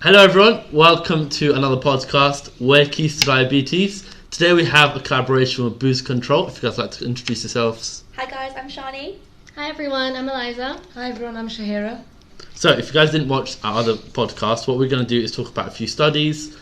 Hello everyone, welcome to another podcast, Where Keys to Diabetes. Today we have a collaboration with Booze Control. If you guys like to introduce yourselves. Hi guys, I'm Shani. Hi everyone, I'm Eliza. Hi everyone, I'm Shahira. So if you guys didn't watch our other podcast, what we're going to do is talk about a few studies.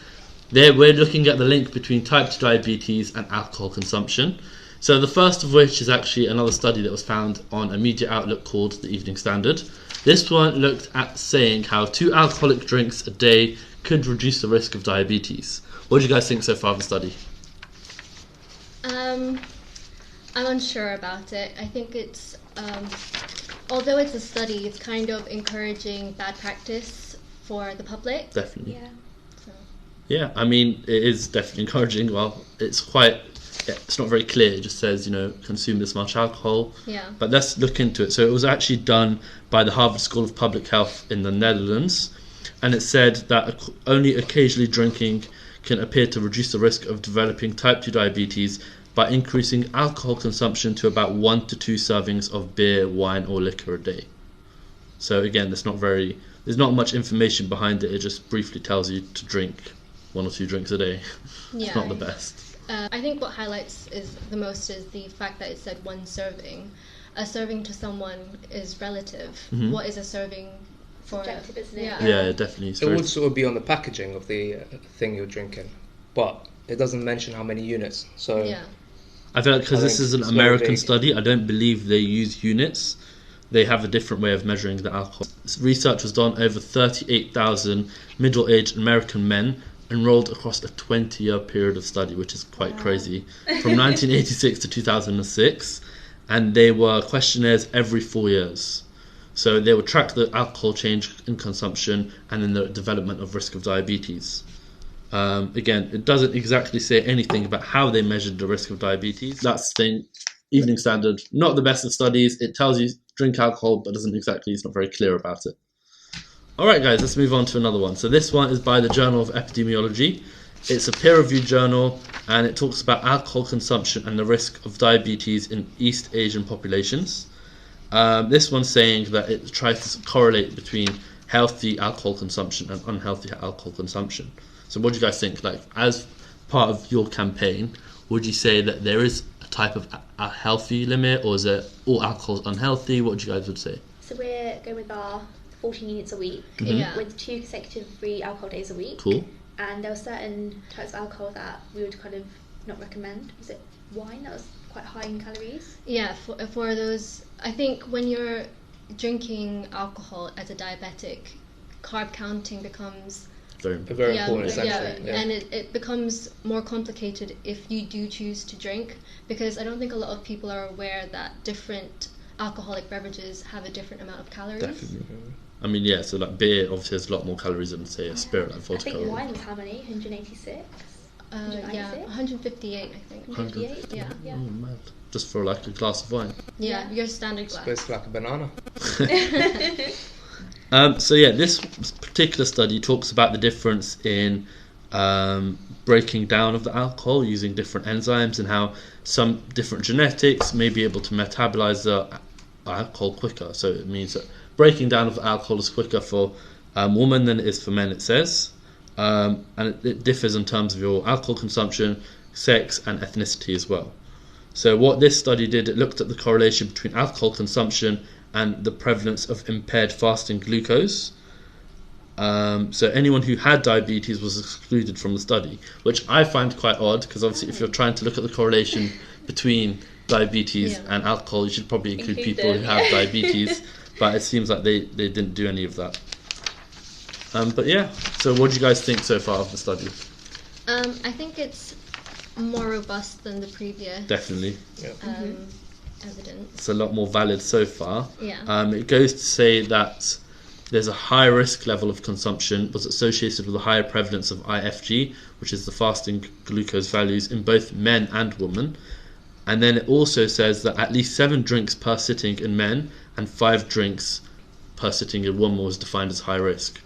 There we're looking at the link between type 2 diabetes and alcohol consumption. So the first of which is actually another study that was found on a media outlet called the Evening Standard. This one looked at saying how 2 alcoholic drinks a day could reduce the risk of diabetes. What do you guys think so far of the study? I'm unsure about it. I think it's, although it's a study, it's kind of encouraging bad practice for the public. Definitely. Yeah. So. Yeah, I mean, it is definitely encouraging. Well, it's not very clear. It just says, consume this much alcohol. Yeah. But let's look into it. So it was actually done by the Harvard School of Public Health in the Netherlands. And it said that only occasionally drinking can appear to reduce the risk of developing type 2 diabetes by increasing alcohol consumption to about 1 to 2 servings of beer, wine or liquor a day. So again, there's not much information behind it. It just briefly tells you to drink 1 or 2 drinks a day. Yeah. It's not the best. I think what highlights the most is the fact that it said 1 serving. A serving to someone is relative. Mm-hmm. What is a serving for? Subjective, isn't it? Yeah, definitely. It would sort of be on the packaging of the thing you're drinking, but it doesn't mention how many units. So Yeah. I feel like because this is an it's very American vague. study, I don't believe they use units. They have a different way of measuring the alcohol. This research was done over 38,000 middle-aged American men enrolled across a 20-year period of study, which is quite crazy, from 1986 to 2006, and they were questionnaires every 4 years. So they would track the alcohol change in consumption and in the development of risk of diabetes. Again, it doesn't exactly say anything about how they measured the risk of diabetes. That's the thing. Evening Standard, not the best of studies. It tells you drink alcohol, but it's not very clear about it. Alright guys, let's move on to another one. So this one is by the Journal of Epidemiology. It's a peer-reviewed journal and it talks about alcohol consumption and the risk of diabetes in East Asian populations. This one's saying that it tries to correlate between healthy alcohol consumption and unhealthy alcohol consumption. So what do you guys think? Like, as part of your campaign, would you say that there is a type of a healthy limit, or is it all alcohol is unhealthy? What would you guys would say? So we're going with our 14 units a week Yeah. with 2 consecutive free alcohol days a week. Cool. And there were certain types of alcohol that we would kind of not recommend. Was it wine that was quite high in calories? Yeah, for those, I think when you're drinking alcohol as a diabetic, carb counting becomes Very a important. very important section. and it becomes more complicated if you do choose to drink, because I don't think a lot of people are aware that different alcoholic beverages have a different amount of calories. Definitely. I mean, yeah, so like beer obviously has a lot more calories than, say, a spirit like I vodka. think wine was how many? 186? Yeah, 158 I think. 158? Yeah. Yeah. Oh, mad. Just for like a glass of wine. Yeah, Yeah. your standard glass. It's like a banana. So yeah, this particular study talks about the difference in breaking down of the alcohol using different enzymes and how some different genetics may be able to metabolize the alcohol quicker. So it means that breaking down of alcohol is quicker for women than it is for men, it says. And it differs in terms of your alcohol consumption, sex and ethnicity as well. So what this study did, it looked at the correlation between alcohol consumption and the prevalence of impaired fasting glucose. So anyone who had diabetes was excluded from the study, which I find quite odd, because obviously if you're trying to look at the correlation between diabetes and alcohol, you should probably include people who have diabetes, but it seems like they didn't do any of that. But yeah, so what do you guys think so far of the study? I think it's more robust than the previous Definitely. evidence. It's a lot more valid so far. Yeah. It goes to say that there's a high risk level of consumption was associated with a higher prevalence of IFG, which is the fasting glucose values in both men and women. And then it also says that at least 7 drinks per sitting in men and 5 drinks per sitting in women was defined as high risk.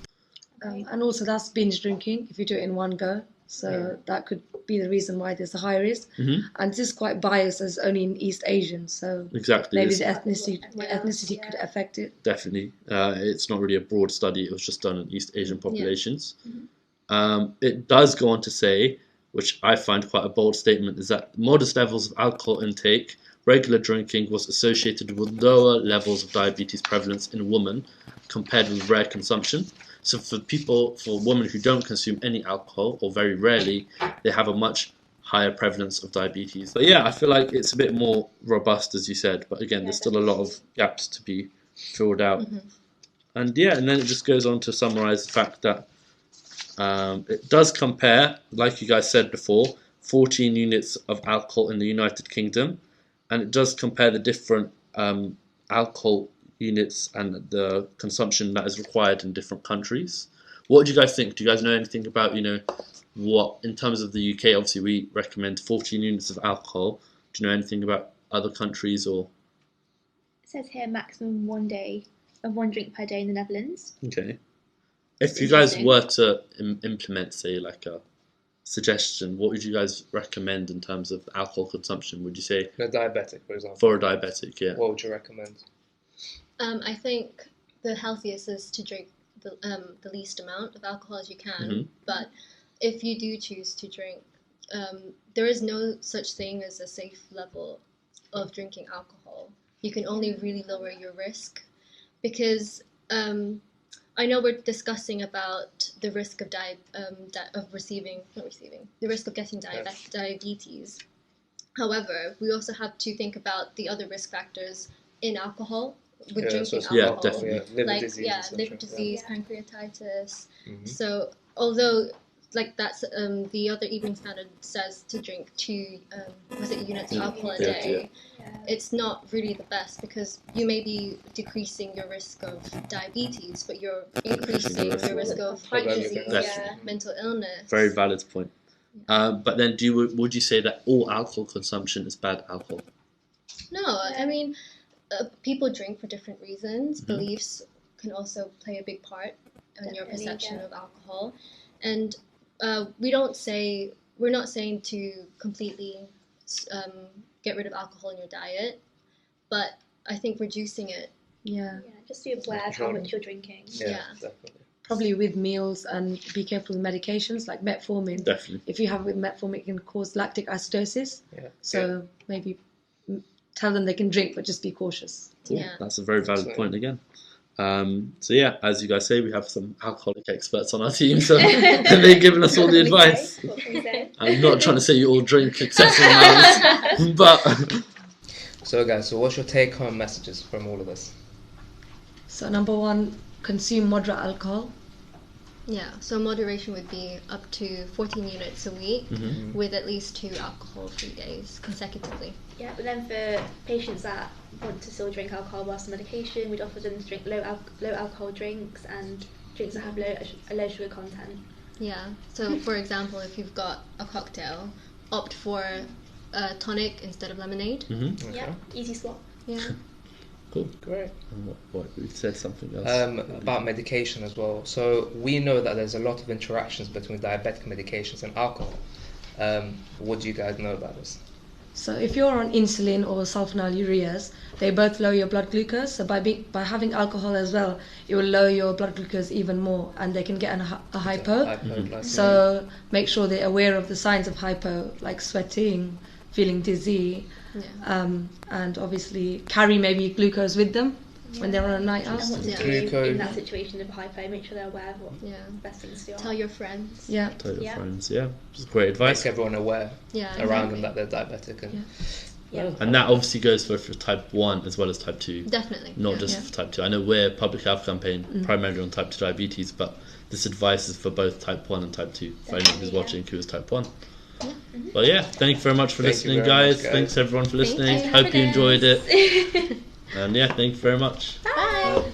And also that's binge drinking if you do it in one go. So that could be the reason why there's a high risk. And this is quite biased as only in East Asians. So Exactly. maybe the ethnicity could affect it. Definitely. It's not really a broad study. It was just done in East Asian populations. It does go on to say, which I find quite a bold statement, is that modest levels of alcohol intake, regular drinking was associated with lower levels of diabetes prevalence in women compared with rare consumption. So for women who don't consume any alcohol or very rarely, they have a much higher prevalence of diabetes. But yeah, I feel like it's a bit more robust, as you said. But again, there's still a lot of gaps to be filled out. And then it just goes on to summarize the fact that it does compare, like you guys said before, 14 units of alcohol in the United Kingdom. And it does compare the different alcohol units and the consumption that is required in different countries. What do you guys think? Do you guys know anything about, what, in terms of the UK, obviously we recommend 14 units of alcohol. Do you know anything about other countries or? It says here maximum 1 drink per day in the Netherlands. Okay. If you guys were to implement, say, like a suggestion, what would you guys recommend in terms of alcohol consumption? Would you say? A diabetic, for example. For a diabetic, yeah. What would you recommend? I think the healthiest is to drink the least amount of alcohol as you can. But if you do choose to drink, there is no such thing as a safe level of drinking alcohol. You can only really lower your risk because I know we're discussing about the risk of the risk of getting diabetes. However, we also have to think about the other risk factors in alcohol. With drinking alcohol, yeah, definitely. Liver disease, pancreatitis. So although that's the other evening standard says to drink 2 units of alcohol a day, it's not really the best because you may be decreasing your risk of diabetes, but you're increasing your risk of heart disease, mental illness. Very valid point. But then, would you say that all alcohol consumption is bad alcohol? No, I mean. People drink for different reasons. Beliefs can also play a big part in your perception of alcohol. And we're not saying to completely get rid of alcohol in your diet, but I think reducing it. Just be aware of how much you're drinking. Definitely. Probably with meals, and be careful with medications like metformin. Definitely. If you have with metformin, it can cause lactic acidosis. So maybe tell them they can drink, but just be cautious. Cool. That's a very valid point again. So yeah, as you guys say, we have some alcoholic experts on our team, so and they've given us all the advice. I'm not trying to say you all drink excessive amounts, but... So guys, what's your take-home messages from all of this? So number 1, consume moderate alcohol. Yeah, so moderation would be up to 14 units a week with at least 2 alcohol-free days consecutively. Yeah, but then for patients that want to still drink alcohol whilst on medication, we'd offer them to drink low alcohol drinks and drinks that have a low sugar content. Yeah, so for example, if you've got a cocktail, opt for a tonic instead of lemonade. Yeah, easy swap. Yeah. Cool. Great. And what we said something else about medication as well. So we know that there's a lot of interactions between diabetic medications and alcohol. What do you guys know about this? So if you're on insulin or sulfonylureas, they both lower your blood glucose. So by having alcohol as well, it will lower your blood glucose even more, and they can get a hypo. So make sure they're aware of the signs of hypo, like sweating, feeling dizzy, and obviously carry maybe glucose with them when they're on a night out. And what to do in that situation of hypo, make sure they're aware of what the best things to do. Tell your friends. Tell your friends, Which is great advice. Make everyone aware around them that they're diabetic. And that obviously goes for type 1 as well as type 2. Definitely. Not just for type 2. I know we're a public health campaign primarily on type 2 diabetes, but this advice is for both type 1 and type 2 for anyone who's watching who is type 1. But thank you very much for listening, guys. Thanks everyone for listening. Hope you enjoyed it. And thank you very much. Bye.